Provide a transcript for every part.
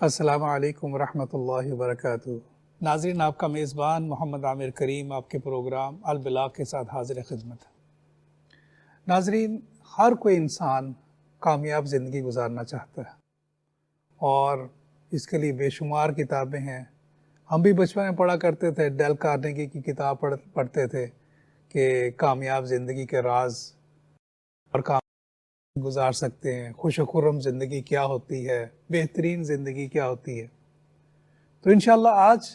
السلام علیکم ورحمۃ اللہ وبرکاتہ۔ ناظرین، آپ کا میزبان محمد عامر کریم آپ کے پروگرام البلاغ کے ساتھ حاضر خدمت ہے۔ ناظرین، ہر کوئی انسان کامیاب زندگی گزارنا چاہتا ہے اور اس کے لیے بے شمار کتابیں ہیں۔ ہم بھی بچپن میں پڑھا کرتے تھے، ڈیل کارنیگی کی کتاب پڑھتے تھے کہ کامیاب زندگی کے راز اور گزار سکتے ہیں، خوش و خرم زندگی کیا ہوتی ہے، بہترین زندگی کیا ہوتی ہے۔ تو انشاءاللہ آج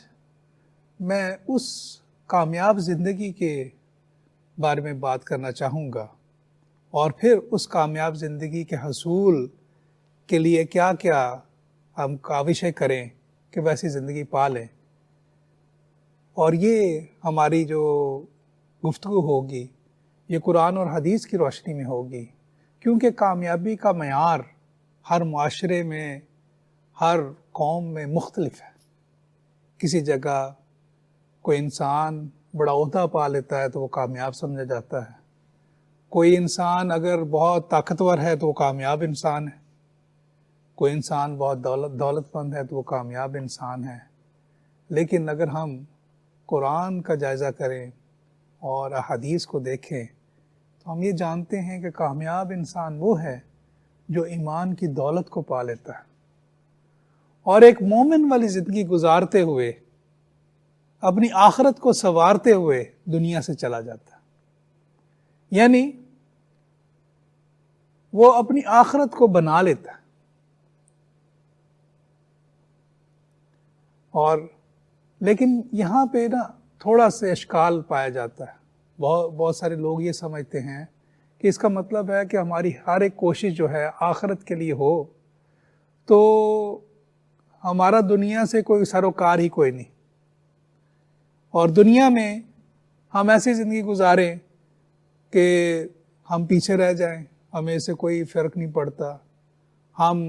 میں اس کامیاب زندگی کے بارے میں بات کرنا چاہوں گا اور پھر اس کامیاب زندگی کے حصول کے لیے کیا کیا ہم کاوشیں کریں کہ ویسی زندگی پا لیں۔ اور یہ ہماری جو گفتگو ہوگی یہ قرآن اور حدیث کی روشنی میں ہوگی، کیونکہ کامیابی کا معیار ہر معاشرے میں، ہر قوم میں مختلف ہے۔ کسی جگہ کوئی انسان بڑا عہدہ پا لیتا ہے تو وہ کامیاب سمجھا جاتا ہے، کوئی انسان اگر بہت طاقتور ہے تو وہ کامیاب انسان ہے، کوئی انسان بہت دولت مند ہے تو وہ کامیاب انسان ہے۔ لیکن اگر ہم قرآن کا جائزہ کریں اور احادیث کو دیکھیں تو ہم یہ جانتے ہیں کہ کامیاب انسان وہ ہے جو ایمان کی دولت کو پا لیتا ہے اور ایک مومن والی زندگی گزارتے ہوئے اپنی آخرت کو سنوارتے ہوئے دنیا سے چلا جاتا ہے۔ یعنی وہ اپنی آخرت کو بنا لیتا ہے۔ اور لیکن یہاں پہ تھوڑا سا اشکال پایا جاتا ہے۔ بہت سارے لوگ یہ سمجھتے ہیں کہ اس کا مطلب ہے کہ ہماری ہر ایک کوشش جو ہے آخرت کے لیے ہو تو ہمارا دنیا سے کوئی سروکار ہی کوئی نہیں، اور دنیا میں ہم ایسی زندگی گزاریں کہ ہم پیچھے رہ جائیں، ہمیں سے کوئی فرق نہیں پڑتا، ہم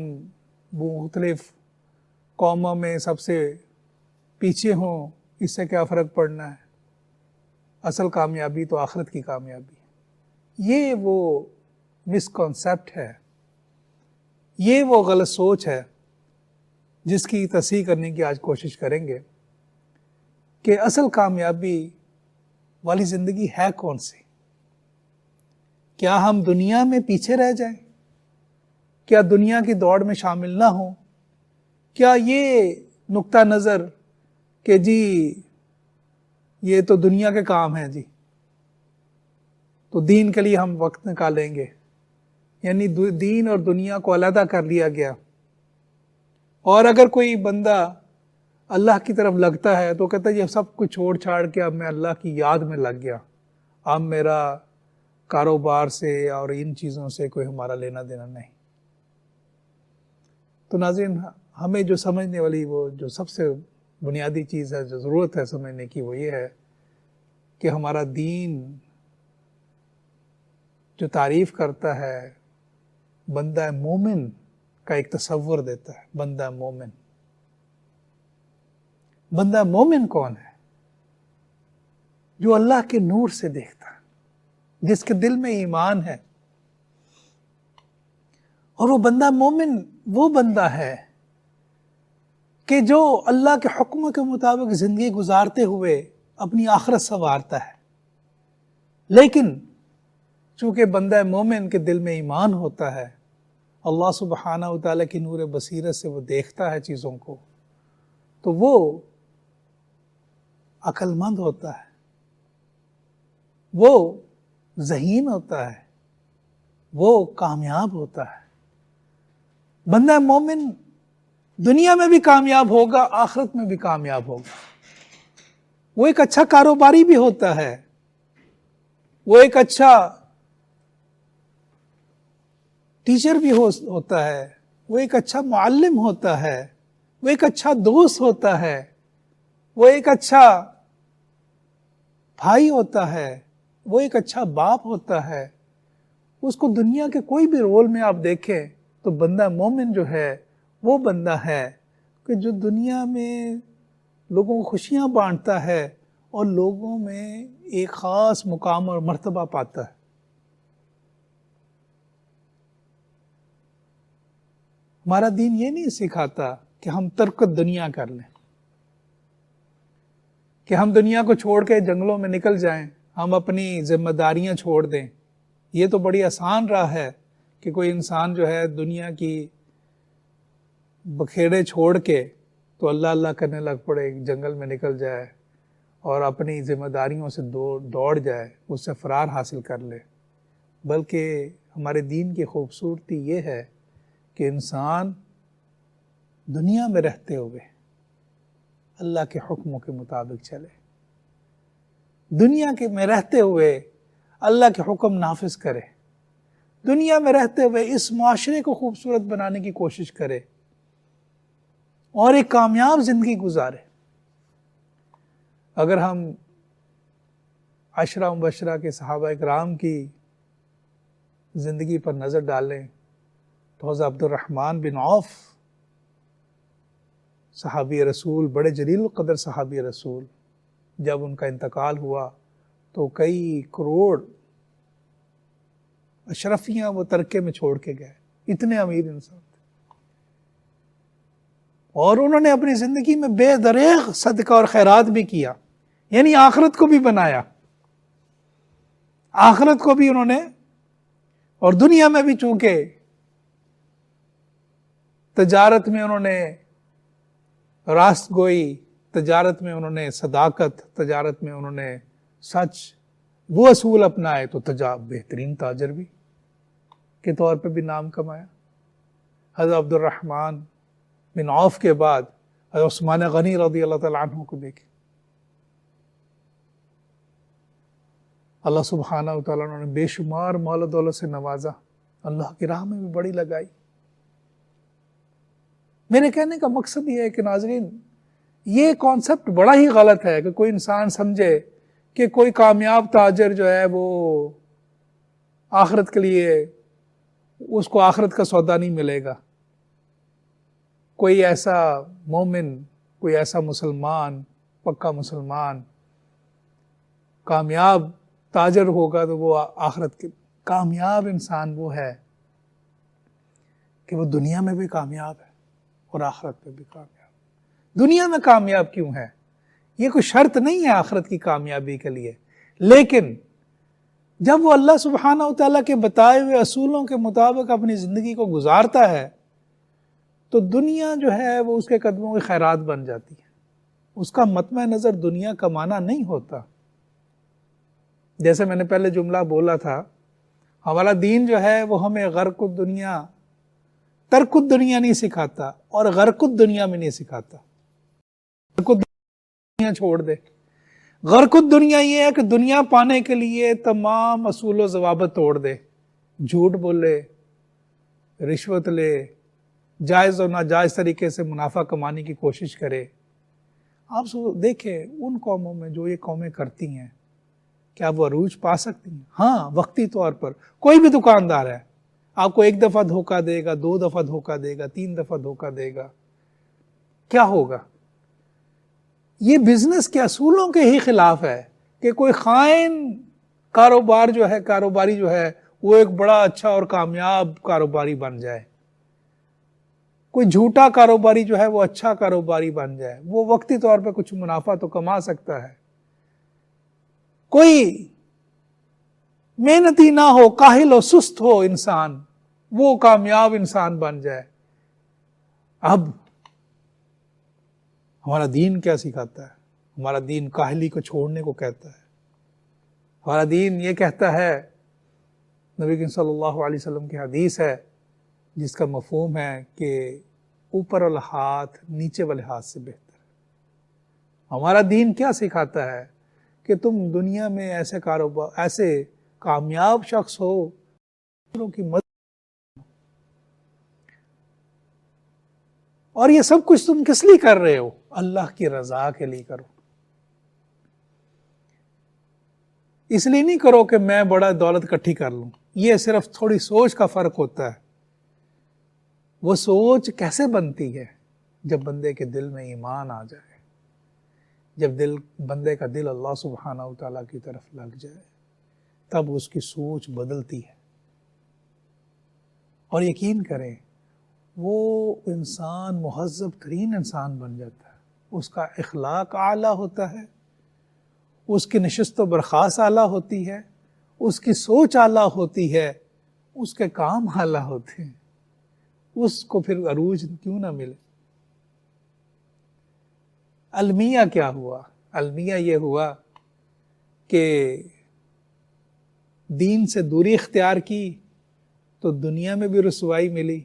مختلف قوموں میں سب سے پیچھے ہوں، اس سے کیا فرق پڑنا ہے، اصل کامیابی تو آخرت کی کامیابی ہے۔ یہ وہ مسکنسیپٹ ہے، یہ وہ غلط سوچ ہے جس کی تصحیح کرنے کی آج کوشش کریں گے کہ اصل کامیابی والی زندگی ہے کون سی۔ کیا ہم دنیا میں پیچھے رہ جائیں؟ کیا دنیا کی دوڑ میں شامل نہ ہوں؟ کیا یہ نقطہ نظر کہ جی یہ تو دنیا کے کام ہیں جی، تو دین کے لیے ہم وقت نکالیں گے، یعنی دین اور دنیا کو علیحدہ کر لیا گیا۔ اور اگر کوئی بندہ اللہ کی طرف لگتا ہے تو کہتا ہے یہ سب کچھ چھوڑ چھاڑ کے اب میں اللہ کی یاد میں لگ گیا، اب میرا کاروبار سے اور ان چیزوں سے کوئی ہمارا لینا دینا نہیں۔ تو ناظرین، ہمیں جو سمجھنے والی وہ جو سب سے بنیادی چیز ہے، جو ضرورت ہے سمجھنے کی، وہ یہ ہے کہ ہمارا دین جو تعریف کرتا ہے بندہ مومن کا ایک تصور دیتا ہے۔ بندہ مومن، بندہ مومن کون ہے؟ جو اللہ کے نور سے دیکھتا ہے، جس کے دل میں ایمان ہے۔ اور وہ بندہ مومن وہ بندہ ہے کہ جو اللہ کے حکم کے مطابق زندگی گزارتے ہوئے اپنی آخرت سنوارتا ہے۔ لیکن چونکہ بندہ مومن کے دل میں ایمان ہوتا ہے، اللہ سبحانہ و تعالیٰ کی نور بصیرت سے وہ دیکھتا ہے چیزوں کو، تو وہ عقل مند ہوتا ہے، وہ ذہین ہوتا ہے، وہ کامیاب ہوتا ہے۔ بندہ مومن دنیا میں بھی کامیاب ہوگا، آخرت میں بھی کامیاب ہوگا۔ وہ ایک اچھا کاروباری بھی ہوتا ہے، وہ ایک اچھا ٹیچر بھی ہوتا ہے، وہ ایک اچھا معلم ہوتا ہے، وہ ایک اچھا دوست ہوتا ہے، وہ ایک اچھا بھائی ہوتا ہے، وہ ایک اچھا باپ ہوتا ہے۔ اس کو دنیا کے کوئی بھی رول میں آپ دیکھیں تو بندہ مومن جو ہے وہ بندہ ہے کہ جو دنیا میں لوگوں کو خوشیاں بانٹتا ہے اور لوگوں میں ایک خاص مقام اور مرتبہ پاتا ہے۔ ہمارا دین یہ نہیں سکھاتا کہ ہم ترک دنیا کر لیں، کہ ہم دنیا کو چھوڑ کے جنگلوں میں نکل جائیں، ہم اپنی ذمہ داریاں چھوڑ دیں۔ یہ تو بڑی آسان راہ ہے کہ کوئی انسان جو ہے دنیا کی بکھیڑے چھوڑ کے تو اللہ اللہ کرنے لگ پڑے، جنگل میں نکل جائے اور اپنی ذمہ داریوں سے دوڑ جائے، اس سے فرار حاصل کر لے۔ بلکہ ہمارے دین کی خوبصورتی یہ ہے کہ انسان دنیا میں رہتے ہوئے اللہ کے حکموں کے مطابق چلے، دنیا کے میں رہتے ہوئے اللہ کے حکم نافذ کرے، دنیا میں رہتے ہوئے اس معاشرے کو خوبصورت بنانے کی کوشش کرے اور ایک کامیاب زندگی گزارے۔ اگر ہم عشرہ مبشرہ کے صحابہ اکرام کی زندگی پر نظر ڈالیں تو حضرت عبد الرحمن بن عوف صحابی رسول، بڑے جلیل القدر صحابی رسول، جب ان کا انتقال ہوا تو کئی کروڑ اشرفیاں وہ ترکے میں چھوڑ کے گئے، اتنے امیر انسان تھے، اور انہوں نے اپنی زندگی میں بے دریغ صدقہ اور خیرات بھی کیا، یعنی آخرت کو بھی بنایا، آخرت کو بھی انہوں نے، اور دنیا میں بھی چونکہ تجارت میں انہوں نے راست گوئی، تجارت میں انہوں نے صداقت، تجارت میں انہوں نے سچ، وہ اصول اپنائے تو بہترین تاجر بھی کے طور پہ بھی نام کمایا۔ حضرت عبد الرحمن بن عوف کے بعد حضرت عثمان غنی رضی اللہ تعالیٰ عنہ کو دیکھیں، اللہ سبحانہ وتعالیٰ نے بے شمار مال و دولت سے نوازا، اللہ کی راہ میں بھی بڑی لگائی۔ میرے کہنے کا مقصد یہ ہے کہ ناظرین، یہ کانسیپٹ بڑا ہی غلط ہے کہ کوئی انسان سمجھے کہ کوئی کامیاب تاجر جو ہے وہ آخرت کے لیے، اس کو آخرت کا سودا نہیں ملے گا۔ کوئی ایسا مومن، کوئی ایسا مسلمان، پکا مسلمان کامیاب تاجر ہوگا تو وہ آخرت کے کامیاب انسان وہ ہے کہ وہ دنیا میں بھی کامیاب ہے اور آخرت میں بھی کامیاب۔ دنیا میں کامیاب کیوں ہے؟ یہ کوئی شرط نہیں ہے آخرت کی کامیابی کے لیے، لیکن جب وہ اللہ سبحانہ وتعالیٰ کے بتائے ہوئے اصولوں کے مطابق اپنی زندگی کو گزارتا ہے تو دنیا جو ہے وہ اس کے قدموں کی خیرات بن جاتی ہے۔ اس کا مطمع نظر دنیا کمانا نہیں ہوتا۔ جیسے میں نے پہلے جملہ بولا تھا، ہمارا دین جو ہے وہ ہمیں غرق الدنیا، ترک الدنیا نہیں سکھاتا اور غرق الدنیا میں نہیں سکھاتا۔ غرق الدنیا چھوڑ دے، غرق الدنیا یہ ہے کہ دنیا پانے کے لیے تمام اصول و ضوابط توڑ دے، جھوٹ بولے، رشوت لے، جائز اور ناجائز طریقے سے منافع کمانے کی کوشش کرے۔ آپ دیکھیں ان قوموں میں جو یہ قومیں کرتی ہیں، کیا وہ عروج پا سکتی ہیں؟ ہاں، وقتی طور پر۔ کوئی بھی دکاندار ہے، آپ کو ایک دفعہ دھوکہ دے گا، 2 دفعہ دھوکہ دے گا، 3 دفعہ دھوکہ دے گا، کیا ہوگا؟ یہ بزنس کے اصولوں کے ہی خلاف ہے کہ کوئی خائن کاروباری جو ہے وہ ایک بڑا اچھا اور کامیاب کاروباری بن جائے، کوئی جھوٹا کاروباری جو ہے وہ اچھا کاروباری بن جائے، وہ وقتی طور پہ کچھ منافع تو کما سکتا ہے۔ کوئی محنتی نہ ہو، کاہل و سست ہو انسان، وہ کامیاب انسان بن جائے۔ اب ہمارا دین کیا سکھاتا ہے؟ ہمارا دین کاہلی کو چھوڑنے کو کہتا ہے۔ ہمارا دین یہ کہتا ہے، نبی کریم صلی اللہ علیہ وسلم کی حدیث ہے جس کا مفہوم ہے کہ اوپر والے ہاتھ نیچے والے ہاتھ سے بہتر ہے۔ ہمارا دین کیا سکھاتا ہے کہ تم دنیا میں ایسے کامیاب شخص ہو، دوسروں کی مدد، اور یہ سب کچھ تم کس لیے کر رہے ہو؟ اللہ کی رضا کے لیے کرو۔ اس لیے نہیں کرو کہ میں بڑا دولت اکٹھی کر لوں۔ یہ صرف تھوڑی سوچ کا فرق ہوتا ہے۔ وہ سوچ کیسے بنتی ہے؟ جب بندے کے دل میں ایمان آ جائے، جب بندے کا دل اللہ سبحانہ وتعالیٰ کی طرف لگ جائے، تب اس کی سوچ بدلتی ہے۔ اور یقین کریں، وہ انسان مہذب ترین انسان بن جاتا ہے، اس کا اخلاق اعلیٰ ہوتا ہے، اس کی نشست و برخاست اعلیٰ ہوتی ہے، اس کی سوچ اعلیٰ ہوتی ہے، اس کے کام اعلیٰ ہوتے ہیں، اس کو پھر عروج کیوں نہ ملے۔ المیہ کیا ہوا؟ المیہ یہ ہوا کہ دین سے دوری اختیار کی تو دنیا میں بھی رسوائی ملی،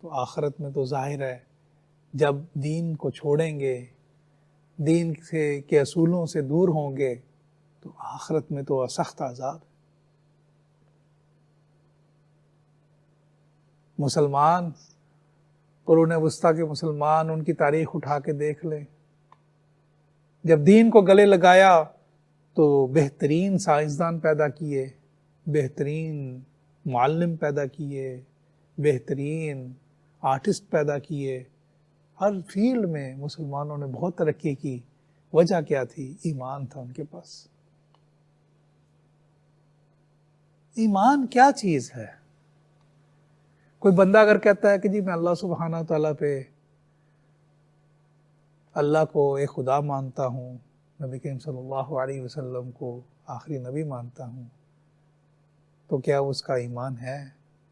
تو آخرت میں تو ظاہر ہے جب دین کو چھوڑیں گے، دین کے اصولوں سے دور ہوں گے، تو آخرت میں تو سخت عذاب۔ مسلمان، قرون وسطیٰ کے مسلمان، ان کی تاریخ اٹھا کے دیکھ لیں، جب دین کو گلے لگایا تو بہترین سائنسدان پیدا کیے، بہترین معلم پیدا کیے، بہترین آرٹسٹ پیدا کیے، ہر فیلڈ میں مسلمانوں نے بہت ترقی کی۔ وجہ کیا تھی؟ ایمان تھا ان کے پاس۔ ایمان کیا چیز ہے؟ کوئی بندہ اگر کہتا ہے کہ جی میں اللہ سبحانہ تعالیٰ پہ، اللہ کو ایک خدا مانتا ہوں، نبی کریم صلی اللہ علیہ وسلم کو آخری نبی مانتا ہوں، تو کیا اس کا ایمان ہے؟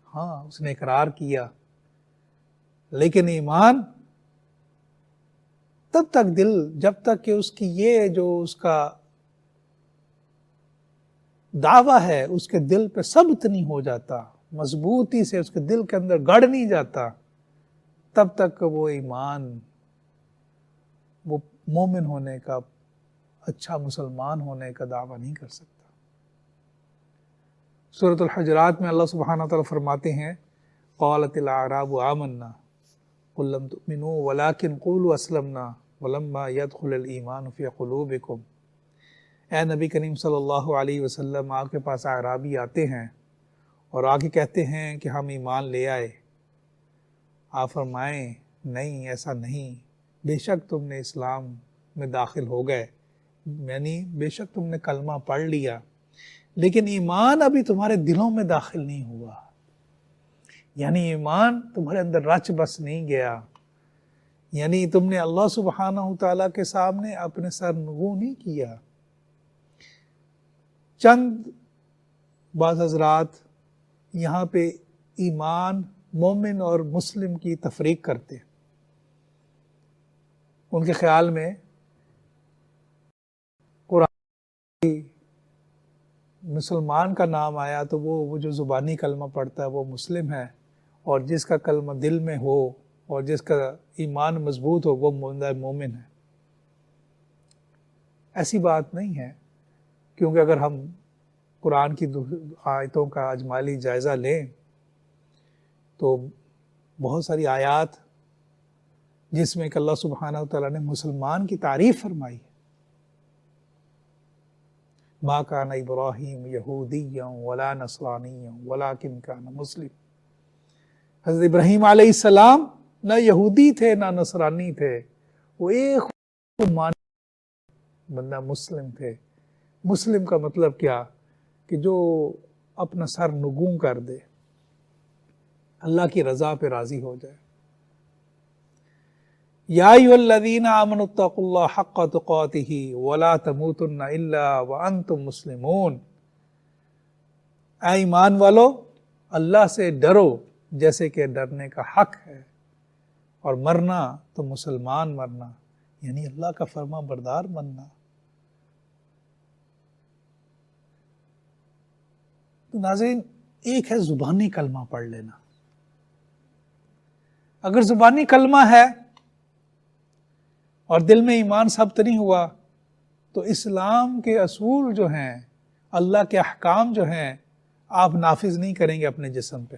ہاں، اس نے اقرار کیا، لیکن ایمان تب تک جب تک کہ اس کی یہ جو اس کا دعویٰ ہے اس کے دل پہ ثبت نہیں ہو جاتا، مضبوطی سے اس کے دل کے اندر گڑ نہیں جاتا، تب تک وہ ایمان، وہ مومن ہونے کا، اچھا مسلمان ہونے کا دعویٰ نہیں کر سکتا۔ سورۃ الحجرات میں اللہ سبحانہ تعالیٰ فرماتے ہیں قالت الاعراب آمنا قل لم تؤمنوا ولكن قولوا اسلمنا ولما يدخل الايمان في قلوبكم۔ اے نبی کریم صلی اللہ علیہ وسلم، آپ کے پاس اعرابی آتے ہیں اور آگے کہتے ہیں کہ ہم ایمان لے آئے، آپ فرمائیں نہیں، ایسا نہیں، بے شک تم نے اسلام میں داخل ہو گئے، یعنی بے شک تم نے کلمہ پڑھ لیا، لیکن ایمان ابھی تمہارے دلوں میں داخل نہیں ہوا، یعنی ایمان تمہارے اندر رچ بس نہیں گیا، یعنی تم نے اللہ سبحانہ تعالیٰ کے سامنے اپنے سر نگو نہیں کیا۔ چند بعض حضرات یہاں پہ ایمان، مومن اور مسلم کی تفریق کرتے ہیں۔ ان کے خیال میں قرآن مسلمان کا نام آیا تو وہ جو زبانی کلمہ پڑھتا ہے وہ مسلم ہے، اور جس کا کلمہ دل میں ہو اور جس کا ایمان مضبوط ہو وہ مومن ہے۔ ایسی بات نہیں ہے، کیونکہ اگر ہم قرآن کی آیتوں کا اجمالی جائزہ لیں تو بہت ساری آیات جس میں کہ اللہ سبحانہ وتعالیٰ نے مسلمان کی تعریف فرمائی ہے۔ ما کان ابراہیم یہودیا ولا نصرانیا ولکن کان مسلم۔ حضرت ابراہیم علیہ السلام نہ یہودی تھے نہ نصرانی تھے، وہ ایک بندہ مسلم تھے۔ مسلم کا مطلب کیا؟ کہ جو اپنا سر نگوں کر دے، اللہ کی رضا پہ راضی ہو جائے۔ یا ایھا الذین آمنوا اتقوا اللہ حق تقاتہ ولا تموتن الا وانتم مسلمون۔ اے ایمان والو، اللہ سے ڈرو جیسے کہ ڈرنے کا حق ہے، اور مرنا تو مسلمان مرنا، یعنی اللہ کا فرما بردار بننا۔ تو ناظرین، ایک ہے زبانی کلمہ پڑھ لینا۔ اگر زبانی کلمہ ہے اور دل میں ایمان ثبت نہیں ہوا تو اسلام کے اصول جو ہیں، اللہ کے احکام جو ہیں، آپ نافذ نہیں کریں گے اپنے جسم پہ۔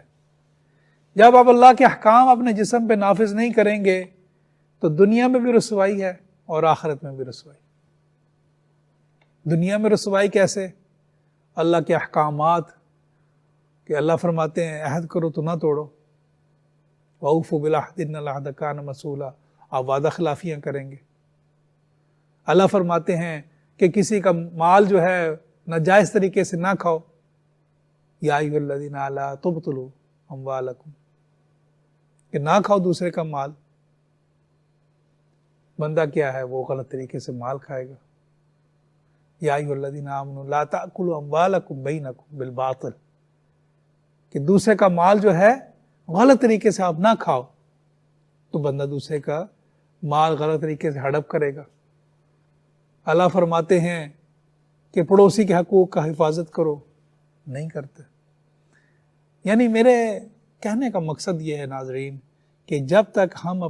جب آپ اللہ کے احکام اپنے جسم پہ نافذ نہیں کریں گے تو دنیا میں بھی رسوائی ہے اور آخرت میں بھی رسوائی۔ دنیا میں رسوائی کیسے؟ اللہ کے احکامات کہ اللہ فرماتے ہیں عہد کرو تو نہ توڑو، وَأَوْفُوا بِالْعَهْدِ إِنَّ الْعَهْدَ كَانَ مَسْئُولًا، آپ وعدہ خلافیاں کریں گے۔ اللہ فرماتے ہیں کہ کسی کا مال جو ہے ناجائز طریقے سے نہ کھاؤ، یا ایھا الذین لا تبطلوا اموالکم۔ کہ نہ کھاؤ دوسرے کا مال. بندہ کیا ہے, وہ غلط طریقے سے مال کھائے گا. یا ایھا الذین آمنوا لا تأکلوا اموالکم بینکم بالباطل, کہ دوسرے کا مال جو ہے غلط طریقے سے آپ نہ کھاؤ, تو بندہ دوسرے کا مال غلط طریقے سے ہڑپ کرے گا. اللہ فرماتے ہیں کہ پڑوسی کے حقوق کا حفاظت کرو, نہیں کرتے. یعنی میرے کہنے کا مقصد یہ ہے ناظرین کہ جب تک ہم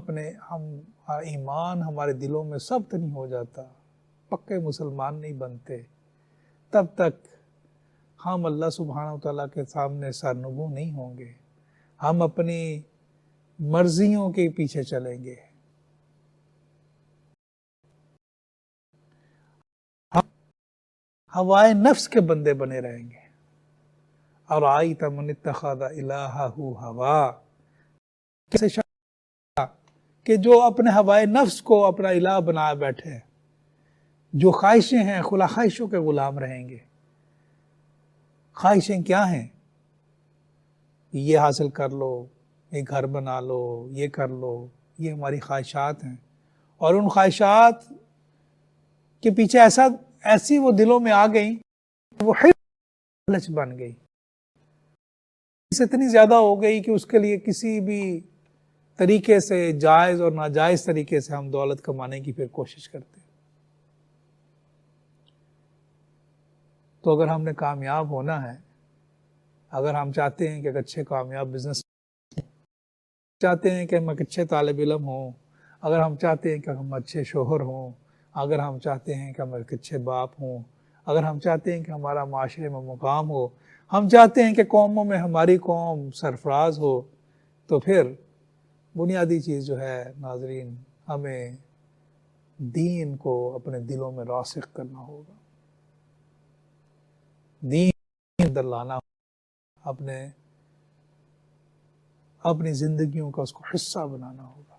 ایمان ہمارے دلوں میں ثبت نہیں ہو جاتا, پکے مسلمان نہیں بنتے, تب تک ہم اللہ سبحانہ و تعالیٰ کے سامنے سرنگوں نہیں ہوں گے. ہم اپنی مرضیوں کے پیچھے چلیں گے, ہم ہوائے نفس کے بندے بنے رہیں گے. اور آئیت من اتخذ الہہ ہوا, کیسے شخص کہ جو اپنے ہوائے نفس کو اپنا الہ بنا بیٹھے, جو خواہشیں ہیں خواہشوں کے غلام رہیں گے. خواہشیں کیا ہیں؟ یہ حاصل کر لو, یہ گھر بنا لو, یہ کر لو, یہ ہماری خواہشات ہیں. اور ان خواہشات کے پیچھے ایسی وہ دلوں میں آ گئیں, وہ لالچ بن گئی, اس اتنی زیادہ ہو گئی کہ اس کے لیے کسی بھی طریقے سے, جائز اور ناجائز طریقے سے ہم دولت کمانے کی پھر کوشش کرتے ہیں. تو اگر ہم نے کامیاب ہونا ہے, اگر ہم چاہتے ہیں کہ ایک اچھے کامیاب بزنس, چاہتے ہیں کہ ہم ایک اچھے طالب علم ہوں, اگر ہم چاہتے ہیں کہ ہم اچھے شوہر ہوں, اگر ہم چاہتے ہیں کہ ہم ایک اچھے باپ ہوں, اگر ہم چاہتے ہیں کہ ہمارا معاشرے میں مقام ہو, ہم چاہتے ہیں کہ قوموں میں ہماری قوم سرفراز ہو, تو پھر بنیادی چیز جو ہے ناظرین, ہمیں دین کو اپنے دلوں میں راسخ کرنا ہوگا, دین اندر لانا ہوگا, اپنی زندگیوں کا اس کو حصہ بنانا ہوگا.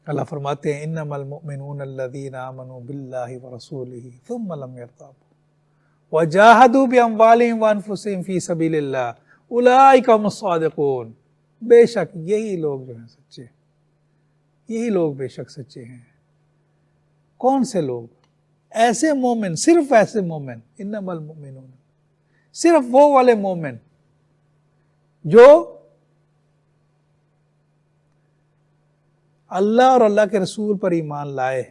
اللہ فرماتے ہیں انما المؤمنون الذین آمنوا باللہ ورسولہ ثم لم یرتابوا وجاہدوا باموالہم وانفسہم فی سبیل اللہ اولئک هم الصادقون. بے شک یہی لوگ جو ہیں سچے, یہی لوگ بے شک سچے ہیں. کون سے لوگ؟ ایسے مومن, صرف ایسے مومن, انما المؤمنون, صرف وہ والے مومن جو اللہ اور اللہ کے رسول پر ایمان لائے.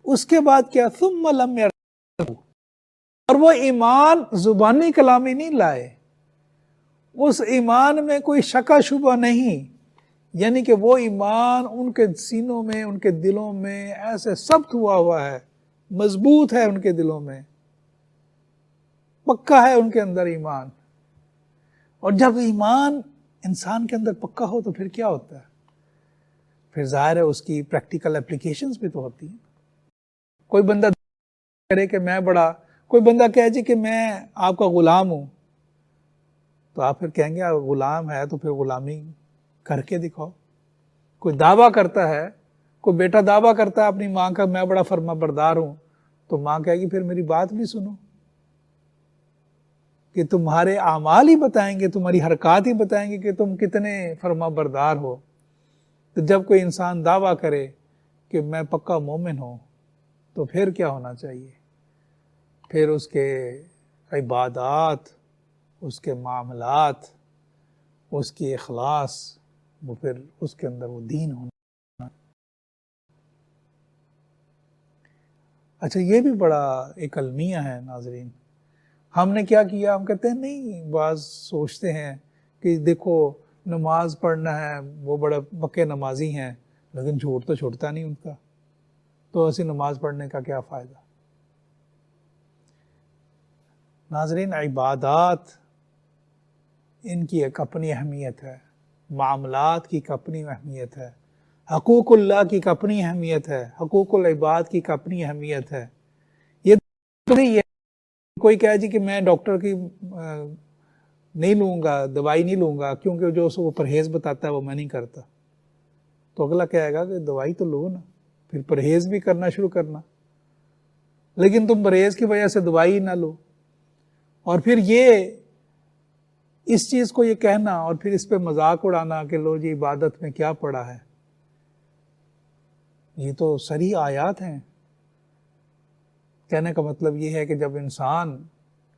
اس کے بعد کیا؟ ثم لم یرتابوا, اور وہ ایمان زبانی کلامی نہیں لائے, اس ایمان میں کوئی شک شبہ نہیں, یعنی کہ وہ ایمان ان کے سینوں میں, ان کے دلوں میں ایسے ثبت ہوا ہے, مضبوط ہے ان کے دلوں میں, پکا ہے ان کے اندر ایمان. اور جب ایمان انسان کے اندر پکا ہو تو پھر کیا ہوتا ہے؟ پھر ظاہر ہے اس کی پریکٹیکل اپلیکیشنز بھی تو ہوتی ہیں. کوئی بندہ کرے کہ میں بڑا, کوئی بندہ کہے جی کہ میں آپ کا غلام ہوں, تو آپ پھر کہیں گے غلام ہے تو پھر غلامی کر کے دکھاؤ. کوئی دعویٰ کرتا ہے, کوئی بیٹا دعویٰ کرتا ہے اپنی ماں کا میں بڑا فرما بردار ہوں, تو ماں کہے گی پھر میری بات بھی سنو, کہ تمہارے اعمال ہی بتائیں گے, تمہاری حرکات ہی بتائیں گے کہ تم کتنے فرما بردار ہو. تو جب کوئی انسان دعویٰ کرے کہ میں پکا مومن ہوں, تو پھر کیا ہونا چاہیے؟ پھر اس کے عبادات, اس کے معاملات, اس کی اخلاص, وہ پھر اس کے اندر وہ دین ہونا. اچھا, یہ بھی بڑا ایک المیہ ہے ناظرین. ہم نے کیا کیا؟ ہم کہتے ہیں نہیں, بعض سوچتے ہیں کہ دیکھو نماز پڑھنا ہے, وہ بڑے پکے نمازی ہیں, لیکن جھوٹ تو چھوڑتا نہیں ان کا, تو ایسی نماز پڑھنے کا کیا فائدہ؟ ناظرین, عبادات ان کی ایک اپنی اہمیت ہے, معاملات کی ایک اپنی اہمیت ہے, حقوق اللہ کی ایک اپنی اہمیت ہے, حقوق العباد کی ایک اپنی اہمیت ہے. یہ نہیں ہے کوئی کہے جی کہ میں ڈاکٹر کی نہیں لوں گا, دوائی نہیں لوں گا, کیونکہ جو وہ پرہیز بتاتا ہے وہ میں نہیں کرتا. تو اگلا کہے گا کہ دوائی تو لو نا, پھر پرہیز بھی کرنا شروع کرنا, لیکن تم پرہیز کی وجہ سے دوائی نہ لو. اور پھر یہ اس چیز کو یہ کہنا اور پھر اس پہ مذاق اڑانا کہ لو جی عبادت میں کیا پڑا ہے، یہ تو صریح آیات ہیں۔ کہنے کا مطلب یہ ہے کہ جب انسان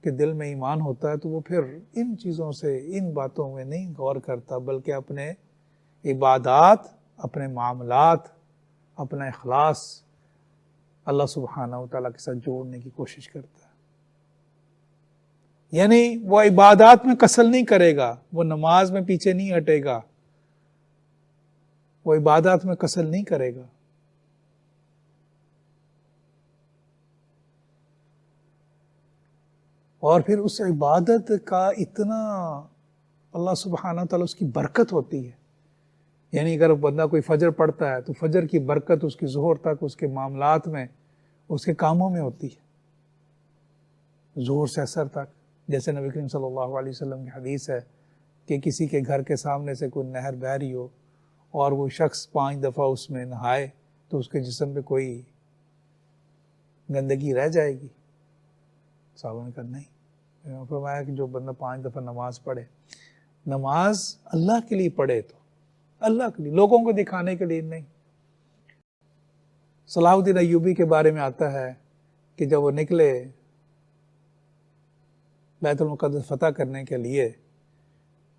کے دل میں ایمان ہوتا ہے تو وہ پھر ان چیزوں سے، ان باتوں میں نہیں غور کرتا، بلکہ اپنے عبادات، اپنے معاملات، اپنا اخلاص اللہ سبحانہ و تعالیٰ کے ساتھ جوڑنے کی کوشش کرتا ہے۔ یعنی وہ عبادات میں کسل نہیں کرے گا، وہ نماز میں پیچھے نہیں ہٹے گا، وہ عبادات میں کسل نہیں کرے گا۔ اور پھر اس عبادت کا اتنا اللہ سبحانہ تعالیٰ اس کی برکت ہوتی ہے، یعنی اگر بندہ کوئی فجر پڑھتا ہے تو فجر کی برکت اس کی ظہر تک، اس کے معاملات میں، اس کے کاموں میں ہوتی ہے، ظہر سے اثر تک۔ جیسے نبی کریم صلی اللہ علیہ وسلم کی حدیث ہے کہ کسی کے گھر کے سامنے سے کوئی نہر بہہ رہی ہو اور وہ شخص 5 دفعہ اس میں نہائے تو اس کے جسم پہ کوئی گندگی رہ جائے گی؟ صحابہ نے کہا نہیں۔ فرمایا کہ جو بندہ 5 دفعہ نماز پڑھے، نماز اللہ کے لیے پڑھے تو اللہ کے لیے، لوگوں کو دکھانے کے لیے نہیں۔ صلاح الدین ایوبی کے بارے میں آتا ہے کہ جب وہ نکلے بیت المقدس فتح کرنے کے لیے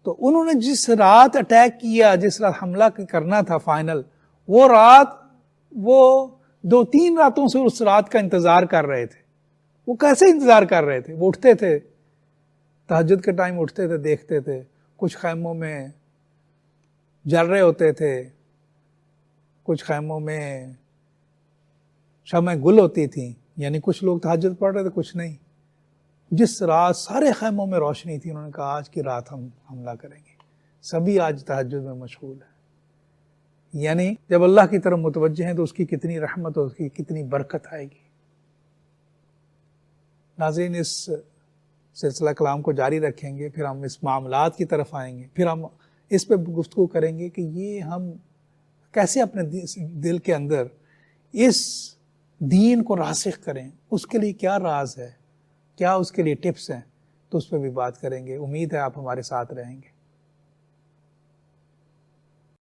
تو انہوں نے جس رات اٹیک کیا، جس رات حملہ کرنا تھا فائنل، وہ رات، وہ 2-3 راتوں سے اس رات کا انتظار کر رہے تھے۔ وہ کیسے انتظار کر رہے تھے؟ وہ اٹھتے تھے تہجد کے ٹائم، اٹھتے تھے، دیکھتے تھے کچھ خیموں میں جل رہے ہوتے تھے، کچھ خیموں میں شمع گل ہوتی تھیں، یعنی کچھ لوگ تہجد پڑھ رہے تھے، کچھ نہیں۔ جس رات سارے خیموں میں روشنی تھی، انہوں نے کہا آج کی رات ہم حملہ کریں گے، سبھی آج تہجد میں مشغول ہیں۔ یعنی جب اللہ کی طرف متوجہ ہیں تو اس کی کتنی رحمت اور اس کی کتنی برکت آئے گی۔ ناظرین، اس سلسلہ کلام کو جاری رکھیں گے، پھر ہم اس معاملات کی طرف آئیں گے، پھر ہم اس پہ گفتگو کریں گے کہ یہ ہم کیسے اپنے دل کے اندر اس دین کو راسخ کریں، اس کے لیے کیا راز ہے، کیا اس کے لیے ٹپس ہیں، تو اس پہ بھی بات کریں گے۔ امید ہے آپ ہمارے ساتھ رہیں گے۔